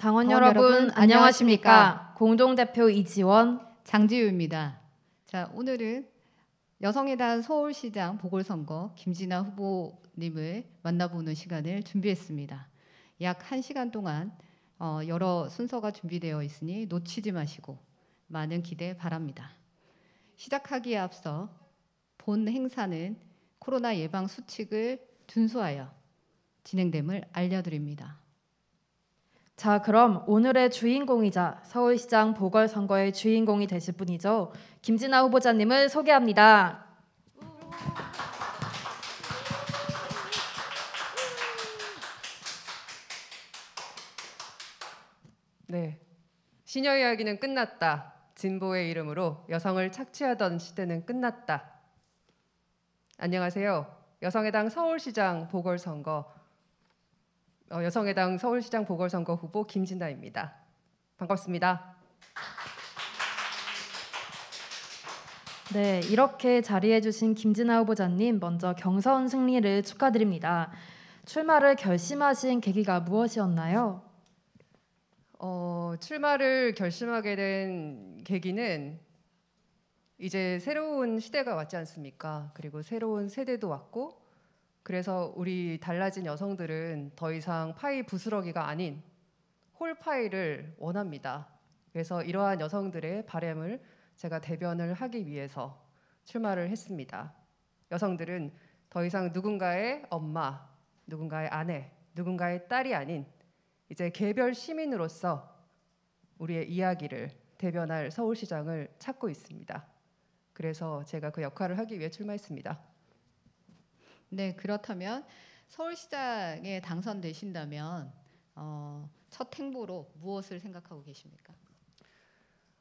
당원 여러분 안녕하십니까? 공동대표 이지원, 장지우입니다. 자, 오늘은 여성의당 서울시장 보궐선거 김진아 후보님을 만나보는 시간을 준비했습니다. 약 1시간 동안 여러 순서가 준비되어 있으니 놓치지 마시고 많은 기대 바랍니다. 시작하기에 앞서 본 행사는 코로나 예방 수칙을 준수하여 진행됨을 알려드립니다. 자, 그럼 오늘의 주인공이자 서울시장 보궐선거의 주인공이 되실 분이죠. 김진아 후보자님을 소개합니다. 네, 시녀 이야기는 끝났다. 진보의 이름으로 여성을 착취하던 시대는 끝났다. 안녕하세요. 여성의당 서울시장 보궐선거 후보 김진아입니다. 반갑습니다. 네, 이렇게 자리해 주신 김진아 후보자님 먼저 경선 승리를 축하드립니다. 출마를 결심하신 계기가 무엇이었나요? 출마를 결심하게 된 계기는 이제 새로운 시대가 왔지 않습니까? 그리고 새로운 세대도 왔고, 그래서 우리 달라진 여성들은 더 이상 파이 부스러기가 아닌 홀파이를 원합니다. 그래서 이러한 여성들의 바람을 제가 대변을 하기 위해서 출마를 했습니다. 여성들은 더 이상 누군가의 엄마, 누군가의 아내, 누군가의 딸이 아닌 이제 개별 시민으로서 우리의 이야기를 대변할 서울시장을 찾고 있습니다. 그래서 제가 그 역할을 하기 위해 출마했습니다. 네, 그렇다면 서울시장에 당선되신다면 첫 행보로 무엇을 생각하고 계십니까?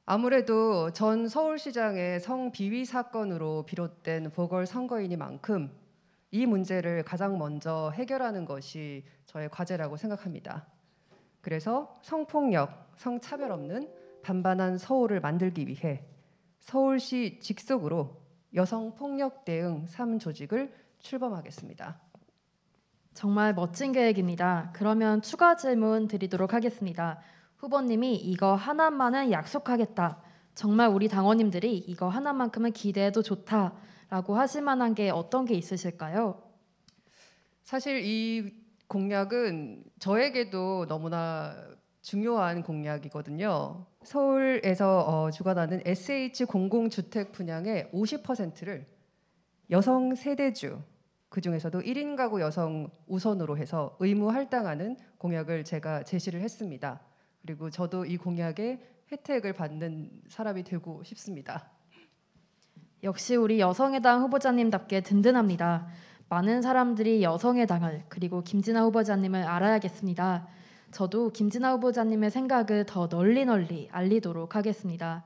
아무래도 전 서울시장의 성비위 사건으로 비롯된 보궐선거이니만큼 이 문제를 가장 먼저 해결하는 것이 저의 과제라고 생각합니다. 그래서 성폭력, 성차별 없는 반반한 서울을 만들기 위해 서울시 직속으로 여성폭력 대응 3조직을 출범하겠습니다. 정말 멋진 계획입니다. 그러면 추가 질문 드리도록 하겠습니다. 후보님이 이거 하나만은 약속하겠다. 정말 우리 당원님들이 이거 하나만큼은 기대해도 좋다라고 하실 만한 게 어떤 게 있으실까요? 사실 이 공약은 저에게도 너무나 중요한 공약이거든요. 서울에서 주관하는 SH 공공주택 분양의 50%를 여성 세대주, 그중에서도 1인 가구 여성 우선으로 해서 의무 할당하는 공약을 제가 제시를 했습니다. 그리고 저도 이 공약의 혜택을 받는 사람이 되고 싶습니다. 역시 우리 여성의당 후보자님답게 든든합니다. 많은 사람들이 여성의당을 그리고 김진아 후보자님을 알아야겠습니다. 저도 김진아 후보자님의 생각을 더 널리 알리도록 하겠습니다.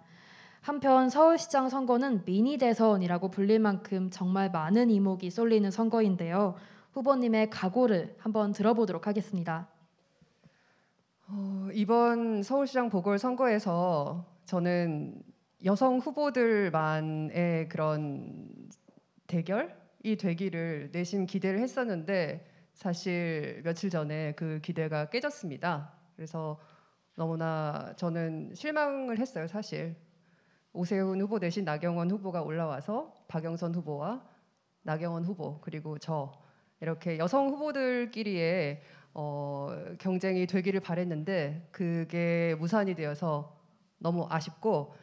한편 서울시장 선거는 미니 대선이라고 불릴 만큼 정말 많은 이목이 쏠리는 선거인데요. 후보님의 각오를 한번 들어보도록 하겠습니다. 이번 서울시장 보궐선거에서 저는 여성 후보들만의 그런 대결이 되기를 내심 기대를 했었는데 사실 며칠 전에 그 기대가 깨졌습니다. 그래서 너무나 저는 실망을 했어요. 사실 오세훈 후보 대신 나경원 후보가 올라와서 박영선 후보와 나경원 후보 그리고 저 이렇게 여성 후보들끼리의 경쟁이 되기를 바랬는데 그게 무산이 되어서 너무 아쉽고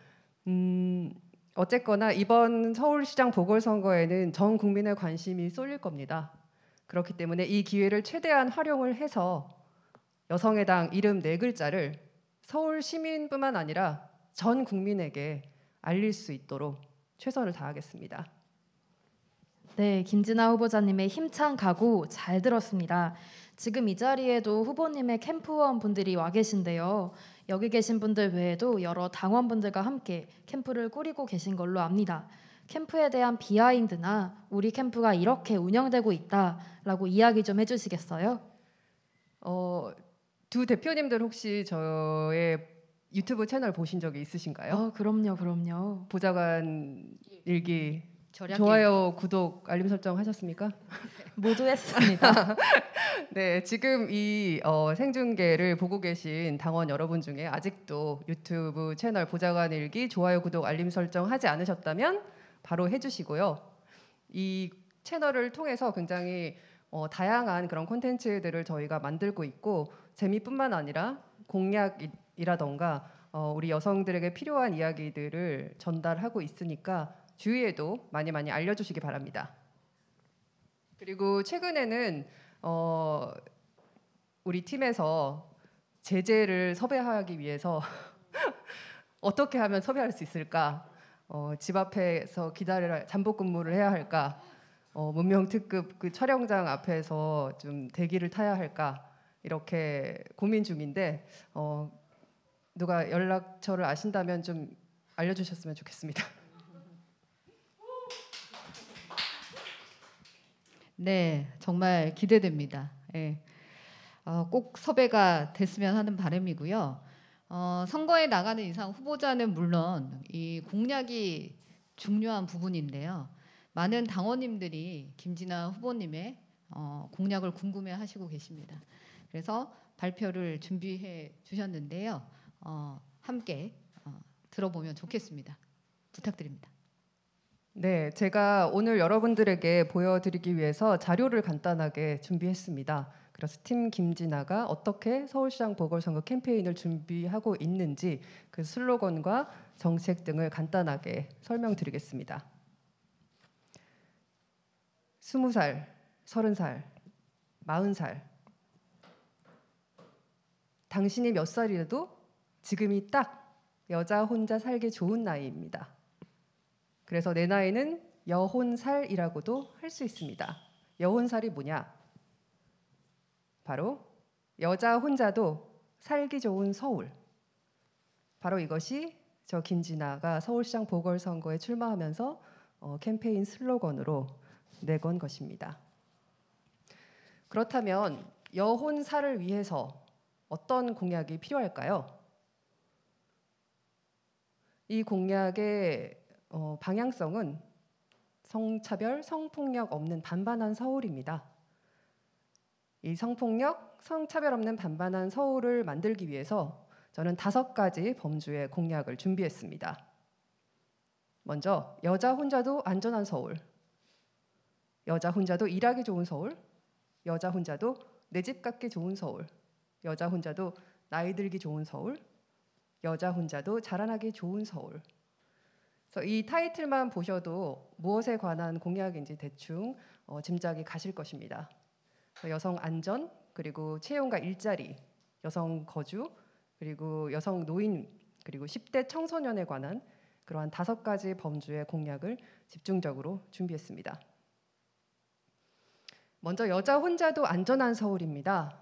어쨌거나 이번 서울시장 보궐선거에는 전 국민의 관심이 쏠릴 겁니다. 그렇기 때문에 이 기회를 최대한 활용을 해서 여성의당 이름 4글자를 서울 시민뿐만 아니라 전 국민에게 알릴 수 있도록 최선을 다하겠습니다. 네, 김진아 후보자님의 힘찬 각오 잘 들었습니다. 지금 이 자리에도 후보님의 캠프원 분들이 와 계신데요. 여기 계신 분들 외에도 여러 당원분들과 함께 캠프를 꾸리고 계신 걸로 압니다. 캠프에 대한 비하인드나 우리 캠프가 이렇게 운영되고 있다라고 이야기 좀 해주시겠어요? 두 대표님들 혹시 저의 유튜브 채널 보신 적이 있으신가요? 그럼요. 보좌관 일기 절약 좋아요, 구독, 알림 설정 하셨습니까? 모두 했습니다. 네, 지금 이 생중계를 보고 계신 당원 여러분 중에 아직도 유튜브 채널 보좌관 일기 좋아요, 구독, 알림 설정 하지 않으셨다면 바로 해주시고요. 이 채널을 통해서 굉장히 다양한 그런 콘텐츠들을 저희가 만들고 있고 재미뿐만 아니라 공약이라던가 우리 여성들에게 필요한 이야기들을 전달하고 있으니까 주위에도 많이 많이 알려주시기 바랍니다. 그리고 최근에는 우리 팀에서 제재를 섭외하기 위해서 어떻게 하면 섭외할 수 있을까? 집 앞에서 기다려야 잠복 근무를 해야 할까? 문명 특급 그 촬영장 앞에서 좀 대기를 타야 할까? 이렇게 고민 중인데 누가 연락처를 아신다면 좀 알려주셨으면 좋겠습니다. 네, 정말 기대됩니다. 예. 꼭 섭외가 됐으면 하는 바람이고요. 선거에 나가는 이상 후보자는 물론 이 공약이 중요한 부분인데요. 많은 당원님들이 김진아 후보님의 공약을 궁금해하시고 계십니다. 그래서 발표를 준비해 주셨는데요. 함께 들어보면 좋겠습니다. 부탁드립니다. 네, 제가 오늘 여러분들에게 보여드리기 위해서 자료를 간단하게 준비했습니다. 그래서 팀 김진아가 어떻게 서울시장 보궐선거 캠페인을 준비하고 있는지 그 슬로건과 정책 등을 간단하게 설명드리겠습니다. 20살, 30살, 40살. 당신이 몇 살이라도 지금이 딱 여자 혼자 살기 좋은 나이입니다. 그래서 내 나이는 여혼살이라고도 할 수 있습니다. 여혼살이 뭐냐? 바로 여자 혼자도 살기 좋은 서울. 바로 이것이 저 김진아가 서울시장 보궐선거에 출마하면서 캠페인 슬로건으로 내건 것입니다. 그렇다면 여혼살을 위해서 어떤 공약이 필요할까요? 이 공약의 방향성은 성차별, 성폭력 없는 반반한 서울입니다. 이 성폭력, 성차별 없는 반반한 서울을 만들기 위해서 저는 5가지 범주의 공약을 준비했습니다. 먼저 여자 혼자도 안전한 서울, 여자 혼자도 일하기 좋은 서울, 여자 혼자도 내 집 갖기 좋은 서울, 여자 혼자도 나이 들기 좋은 서울, 여자 혼자도 자라나기 좋은 서울. 그래서 이 타이틀만 보셔도 무엇에 관한 공약인지 대충 짐작이 가실 것입니다. 여성 안전, 그리고 채용과 일자리, 여성 거주, 그리고 여성 노인, 그리고 10대 청소년에 관한 그러한 5가지 범주의 공약을 집중적으로 준비했습니다. 먼저 여자 혼자도 안전한 서울입니다.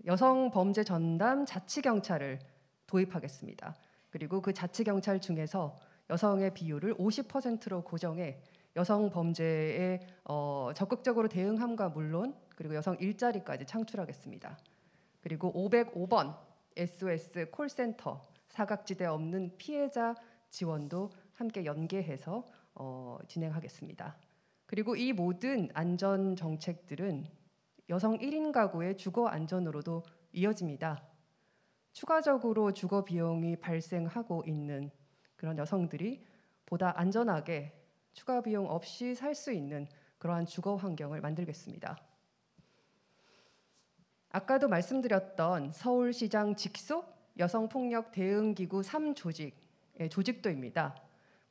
여성 범죄 전담 자치경찰을 도입하겠습니다. 그리고 그 자치경찰 중에서 여성의 비율을 50%로 고정해 여성 범죄에 적극적으로 대응함과 물론 그리고 여성 일자리까지 창출하겠습니다. 그리고 505번 SOS 콜센터 사각지대 없는 피해자 지원도 함께 연계해서 진행하겠습니다. 그리고 이 모든 안전 정책들은 여성 1인 가구의 주거 안전으로도 이어집니다. 추가적으로 주거 비용이 발생하고 있는 그런 여성들이 보다 안전하게 추가 비용 없이 살 수 있는 그러한 주거 환경을 만들겠습니다. 아까도 말씀드렸던 서울시장 직속 여성폭력 대응기구 3조직의 조직도입니다.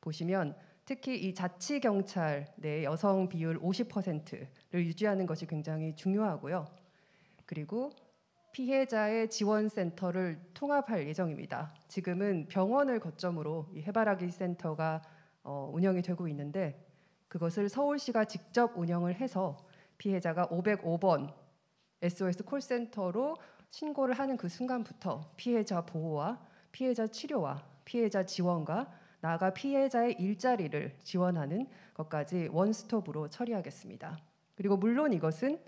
보시면 특히 이 자치경찰 내 여성 비율 50%를 유지하는 것이 굉장히 중요하고요. 그리고 피해자의 지원센터를 통합할 예정입니다. 지금은 병원을 거점으로 이 해바라기 센터가 운영이 되고 있는데 그것을 서울시가 직접 운영을 해서 피해자가 505번 SOS 콜센터로 신고를 하는 그 순간부터 피해자 보호와 피해자 치료와 피해자 지원과 나아가 피해자의 일자리를 지원하는 것까지 원스톱으로 처리하겠습니다. 그리고 물론 이것은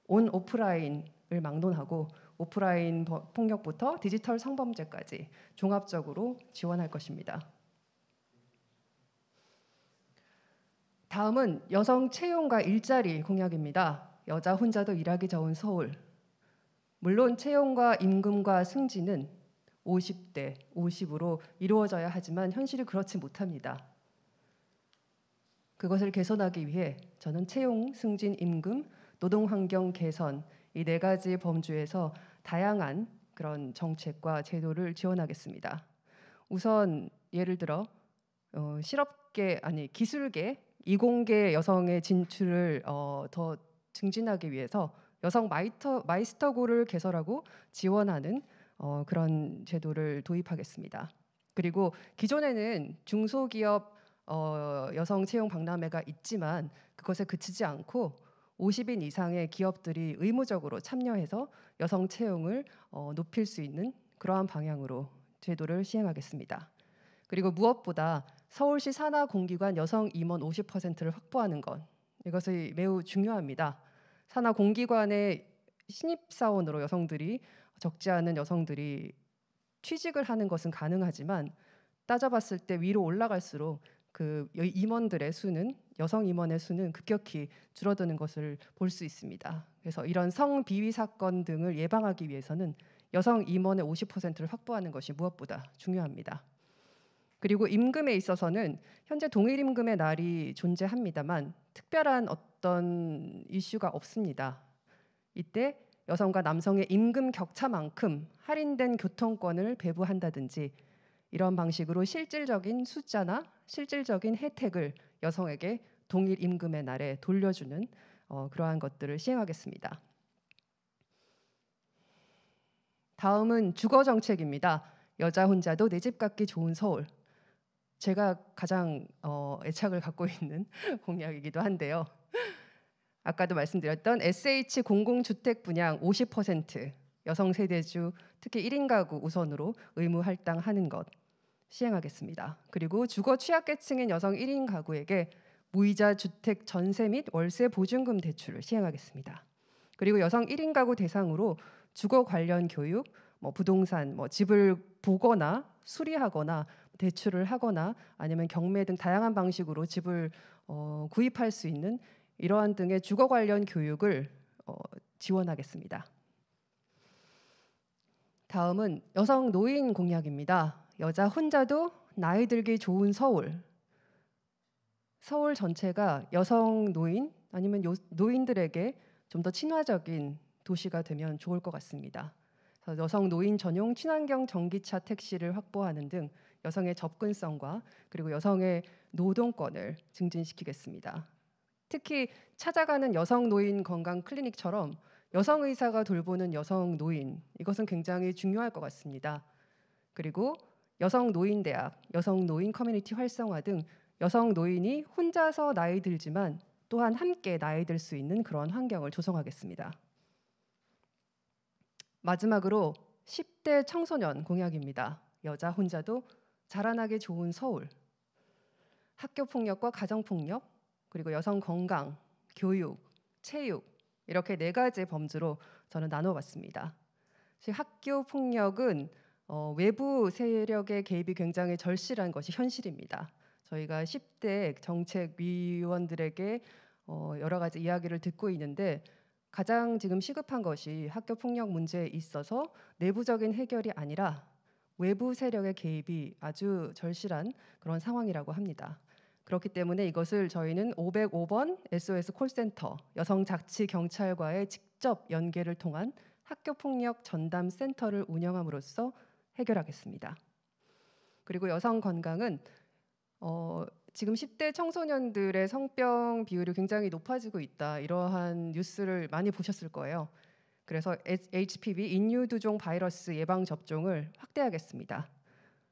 온 오프라인을 막론하고 오프라인 폭력부터 디지털 성범죄까지 종합적으로 지원할 것입니다. 다음은 여성 채용과 일자리 공약입니다. 여자 혼자도 일하기 좋은 서울. 물론 채용과 임금과 승진은 50대 50으로 이루어져야 하지만 현실이 그렇지 못합니다. 그것을 개선하기 위해 저는 채용, 승진, 임금, 노동환경 개선 이 네 가지 범주에서 다양한 그런 정책과 제도를 지원하겠습니다. 우선 예를 들어 실업계 아니 기술계 이공계 여성의 진출을 더 증진하기 위해서 여성 마이스터고를 개설하고 지원하는 그런 제도를 도입하겠습니다. 그리고 기존에는 중소기업 여성 채용 박람회가 있지만 그것에 그치지 않고 50인 이상의 기업들이 의무적으로 참여해서 여성 채용을 높일 수 있는 그러한 방향으로 제도를 시행하겠습니다. 그리고 무엇보다 서울시 산하 공기관 여성 임원 50%를 확보하는 것 이것이 매우 중요합니다. 산하 공기관의 신입사원으로 여성들이 적지 않은 여성들이 취직을 하는 것은 가능하지만 따져봤을 때 위로 올라갈수록 그 임원들의 수는 여성 임원의 수는 급격히 줄어드는 것을 볼 수 있습니다. 그래서 이런 성비위 사건 등을 예방하기 위해서는 여성 임원의 50%를 확보하는 것이 무엇보다 중요합니다. 그리고 임금에 있어서는 현재 동일 임금의 날이 존재합니다만 특별한 어떤 이슈가 없습니다. 이때 여성과 남성의 임금 격차만큼 할인된 교통권을 배부한다든지 이런 방식으로 실질적인 숫자나 실질적인 혜택을 여성에게 동일 임금의 날에 돌려주는 그러한 것들을 시행하겠습니다. 다음은 주거 정책입니다. 여자 혼자도 내 집 갖기 좋은 서울. 제가 가장 애착을 갖고 있는 공약이기도 한데요. 아까도 말씀드렸던 SH 공공주택 분양 50% 여성 세대주 특히 1인 가구 우선으로 의무 할당하는 것 시행하겠습니다. 그리고 주거 취약계층인 여성 1인 가구에게 무이자 주택 전세 및 월세 보증금 대출을 시행하겠습니다. 그리고 여성 1인 가구 대상으로 주거 관련 교육, 부동산, 집을 보거나 수리하거나 대출을 하거나 아니면 경매 등 다양한 방식으로 집을 구입할 수 있는 이러한 등의 주거 관련 교육을 지원하겠습니다. 다음은 여성 노인 공약입니다. 여자 혼자도 나이 들기 좋은 서울. 서울 전체가 여성 노인 아니면 노인들에게 좀 더 친화적인 도시가 되면 좋을 것 같습니다. 그래서 여성 노인 전용 친환경 전기차 택시를 확보하는 등 여성의 접근성과 그리고 여성의 노동권을 증진시키겠습니다. 특히 찾아가는 여성 노인 건강 클리닉처럼 여성 의사가 돌보는 여성 노인 이것은 굉장히 중요할 것 같습니다. 그리고 여성 노인 대학, 여성 노인 커뮤니티 활성화 등 여성 노인이 혼자서 나이 들지만 또한 함께 나이 들 수 있는 그런 환경을 조성하겠습니다. 마지막으로 10대 청소년 공약입니다. 여자 혼자도 자라나기 좋은 서울. 학교 폭력과 가정 폭력, 그리고 여성 건강, 교육, 체육 이렇게 네 가지 범주로 저는 나눠봤습니다. 학교 폭력은 외부 세력의 개입이 굉장히 절실한 것이 현실입니다. 저희가 10대 정책위원들에게 여러 가지 이야기를 듣고 있는데 가장 지금 시급한 것이 학교 폭력 문제에 있어서 내부적인 해결이 아니라 외부 세력의 개입이 아주 절실한 그런 상황이라고 합니다. 그렇기 때문에 이것을 저희는 505번 SOS 콜센터 여성자치경찰과의 직접 연계를 통한 학교폭력 전담 센터를 운영함으로써 해결하겠습니다. 그리고 여성 건강은 지금 10대 청소년들의 성병 비율이 굉장히 높아지고 있다. 이러한 뉴스를 많이 보셨을 거예요. 그래서 HPV 인유두종 바이러스 예방 접종을 확대하겠습니다.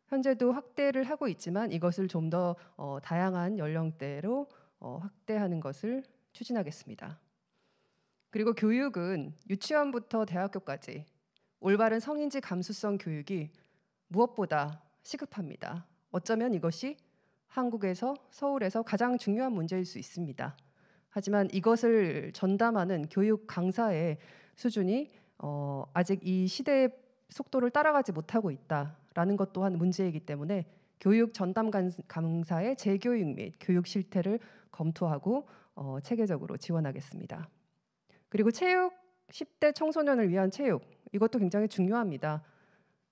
현재도 확대를 하고 있지만 이것을 좀 더 다양한 연령대로 확대하는 것을 추진하겠습니다. 그리고 교육은 유치원부터 대학교까지 올바른 성인지 감수성 교육이 무엇보다 시급합니다. 어쩌면 이것이 한국에서 서울에서 가장 중요한 문제일 수 있습니다. 하지만 이것을 전담하는 교육 강사의 수준이 아직 이 시대의 속도를 따라가지 못하고 있다라는 것 또한 문제이기 때문에 교육 전담 강사의 재교육 및 교육 실태를 검토하고 체계적으로 지원하겠습니다. 그리고 체육, 10대 청소년을 위한 체육, 이것도 굉장히 중요합니다.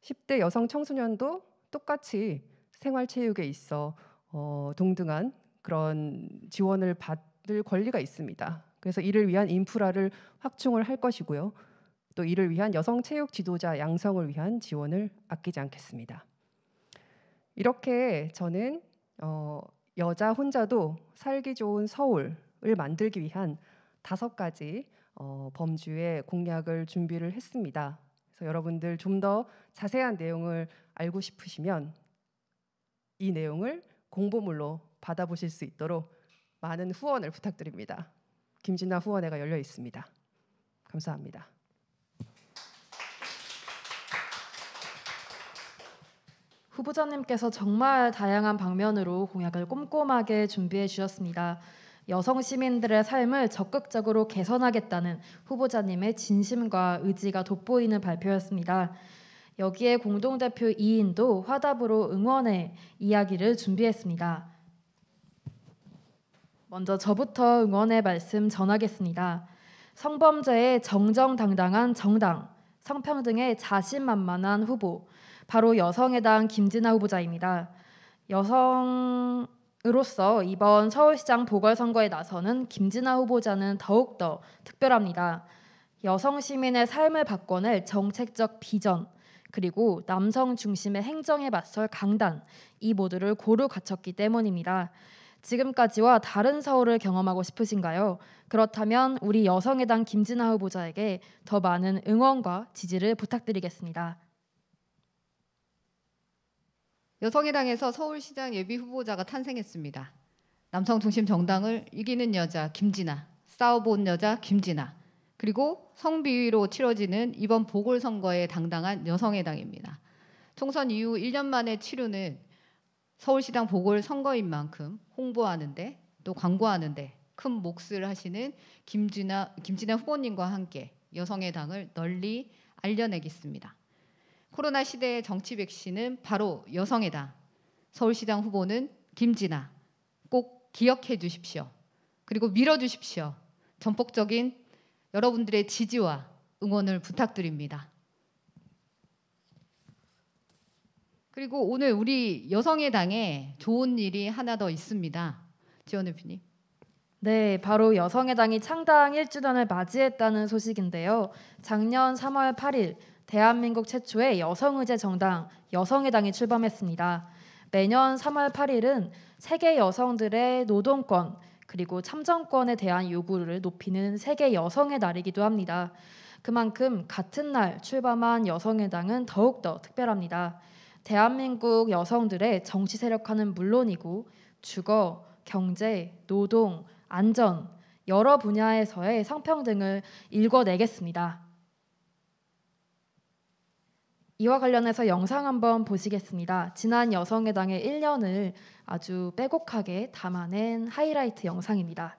10대 여성 청소년도 똑같이 생활체육에 있어 동등한 그런 지원을 받을 권리가 있습니다. 그래서 이를 위한 인프라를 확충을 할 것이고요. 또 이를 위한 여성 체육 지도자 양성을 위한 지원을 아끼지 않겠습니다. 이렇게 저는 여자 혼자도 살기 좋은 서울을 만들기 위한 5가지 범주의 공약을 준비를 했습니다. 그래서 여러분들 좀 더 자세한 내용을 알고 싶으시면 이 내용을 공보물로 받아보실 수 있도록 많은 후원을 부탁드립니다. 김진아 후원회가 열려 있습니다. 감사합니다. 후보자님께서 정말 다양한 방면으로 공약을 꼼꼼하게 준비해 주셨습니다. 여성 시민들의 삶을 적극적으로 개선하겠다는 후보자님의 진심과 의지가 돋보이는 발표였습니다. 여기에 공동대표 이인도 화답으로 응원의 이야기를 준비했습니다. 먼저 저부터 응원의 말씀 전하겠습니다. 성범죄의 정정당당한 정당, 성평등의 자신만만한 후보, 바로 여성의당 김진아 후보자입니다. 여성으로서 이번 서울시장 보궐선거에 나서는 김진아 후보자는 더욱더 특별합니다. 여성 시민의 삶을 바꿔낼 정책적 비전, 그리고 남성 중심의 행정에 맞설 강단, 이 모두를 고루 갖췄기 때문입니다. 지금까지와 다른 서울을 경험하고 싶으신가요? 그렇다면 우리 여성의당 김진아 후보자에게 더 많은 응원과 지지를 부탁드리겠습니다. 여성의당에서 서울시장 예비 후보자가 탄생했습니다. 남성 중심 정당을 이기는 여자 김진아, 싸워본 여자 김진아, 그리고 성비위로 치러지는 이번 보궐선거에 당당한 여성의당입니다. 총선 이후 1년 만에 치르는 서울시장 보궐선거인 만큼 홍보하는데 또 광고하는데 큰 몫을 하시는 김진아 후보님과 함께 여성의당을 널리 알려내겠습니다. 코로나 시대의 정치 백신은 바로 여성의당. 서울시장 후보는 김진아. 꼭 기억해 주십시오. 그리고 밀어주십시오. 전폭적인 여러분들의 지지와 응원을 부탁드립니다. 그리고 오늘 우리 여성의당에 좋은 일이 하나 더 있습니다. 지원 대표님. 네, 바로 여성의당이 창당 1주년을 맞이했다는 소식인데요. 작년 3월 8일 대한민국 최초의 여성의제 정당 여성의당이 출범했습니다. 매년 3월 8일은 세계 여성들의 노동권 그리고 참정권에 대한 요구를 높이는 세계 여성의 날이기도 합니다. 그만큼 같은 날 출범한 여성의당은 더욱더 특별합니다. 대한민국 여성들의 정치 세력화는 물론이고 주거, 경제, 노동, 안전 여러 분야에서의 성평등을 일궈내겠습니다. 이와 관련해서 영상 한번 보시겠습니다. 지난 여성의당의 1년을 아주 빼곡하게 담아낸 하이라이트 영상입니다.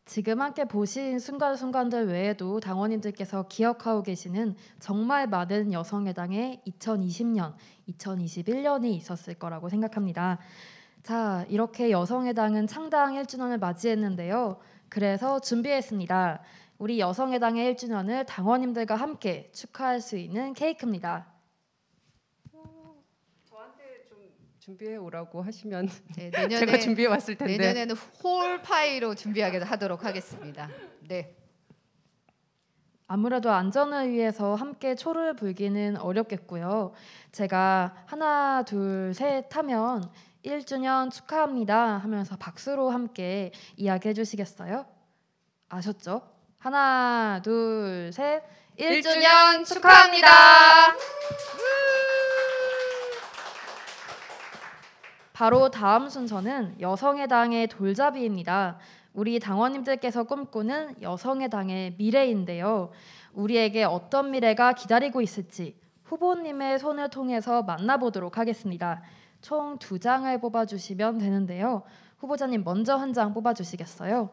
지금 함께 보신 순간순간들 외에도 당원님들께서 기억하고 계시는 정말 많은 여성의당의 2020년, 2021년이 있었을 거라고 생각합니다. 자, 이렇게 여성의당은 창당 1주년을 맞이했는데요. 그래서 준비했습니다. 우리 여성의당의 1주년을 당원님들과 함께 축하할 수 있는 케이크입니다. 저한테 좀 준비해 오라고 하시면 네, 제가 준비해 왔을 텐데. 내년에는 홀파이로 준비하게 하도록 하겠습니다. 네. 아무래도 안전을 위해서 함께 초를 불기는 어렵겠고요. 제가 하나, 둘, 셋 하면 1주년 축하합니다 하면서 박수로 함께 이야기해 주시겠어요? 아셨죠? 하나, 둘, 셋. 1주년 축하합니다. 바로 다음 순서는 여성의당의 돌잡이입니다. 우리 당원님들께서 꿈꾸는 여성의당의 미래인데요. 우리에게 어떤 미래가 기다리고 있을지 후보님의 손을 통해서 만나보도록 하겠습니다. 총 2장을 뽑아주시면 되는데요. 후보자님 먼저 한 장 뽑아주시겠어요?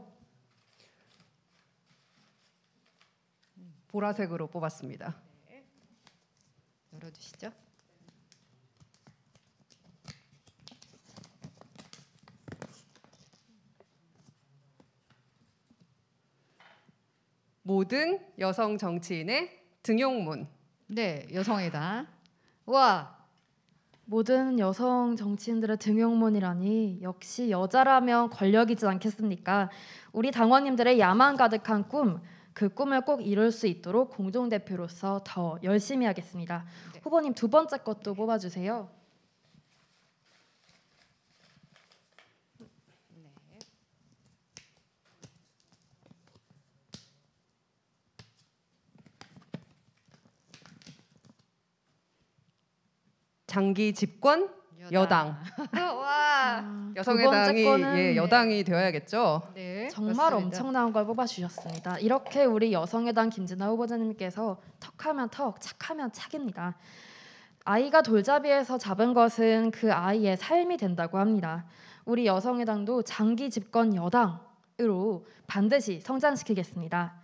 보라색으로 뽑았습니다. 열어주시죠. 모든 여성 정치인의 등용문. 네, 여성의당. 와, 모든 여성 정치인들의 등용문이라니 역시 여자라면 권력이지 않겠습니까? 우리 당원님들의 야망 가득한 꿈, 그 꿈을 꼭 이룰 수 있도록 공동대표로서 더 열심히 하겠습니다. 네. 후보님 두 번째 것도 뽑아주세요. 장기 집권 여당. 와, 두 번째 여성의당이 거는 예, 여당이 되어야겠죠. 네, 정말 그렇습니다. 엄청난 걸 뽑아주셨습니다. 이렇게 우리 여성의당 김진아 후보자님께서 턱하면 턱, 착하면 착입니다. 아이가 돌잡이에서 잡은 것은 그 아이의 삶이 된다고 합니다. 우리 여성의당도 장기 집권 여당으로 반드시 성장시키겠습니다.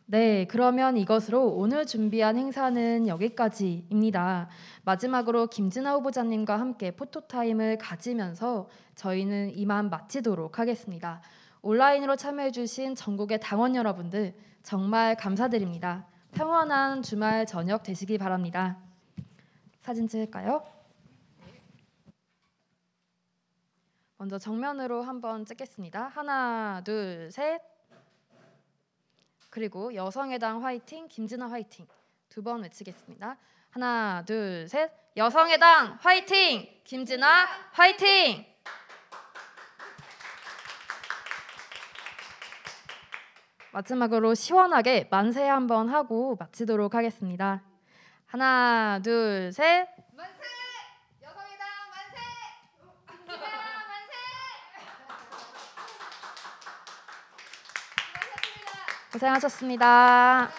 네, 그러면 이것으로 오늘 준비한 행사는 여기까지입니다. 마지막으로 김진아 후보자님과 함께 포토타임을 가지면서 저희는 이만 마치도록 하겠습니다. 온라인으로 참여해주신 전국의 당원 여러분들 정말 감사드립니다. 평안한 주말 저녁 되시기 바랍니다. 사진 찍을까요? 먼저 정면으로 한번 찍겠습니다. 하나, 둘, 셋. 그리고 여성의당 화이팅, 김진아 화이팅 두 번 외치겠습니다. 하나, 둘, 셋. 여성의당 화이팅, 김진아 화이팅. 마지막으로 시원하게 만세 한번 하고 마치도록 하겠습니다. 하나, 둘, 셋. 만세! 여성의당 만세! 김진아 만세! 고생하셨습니다.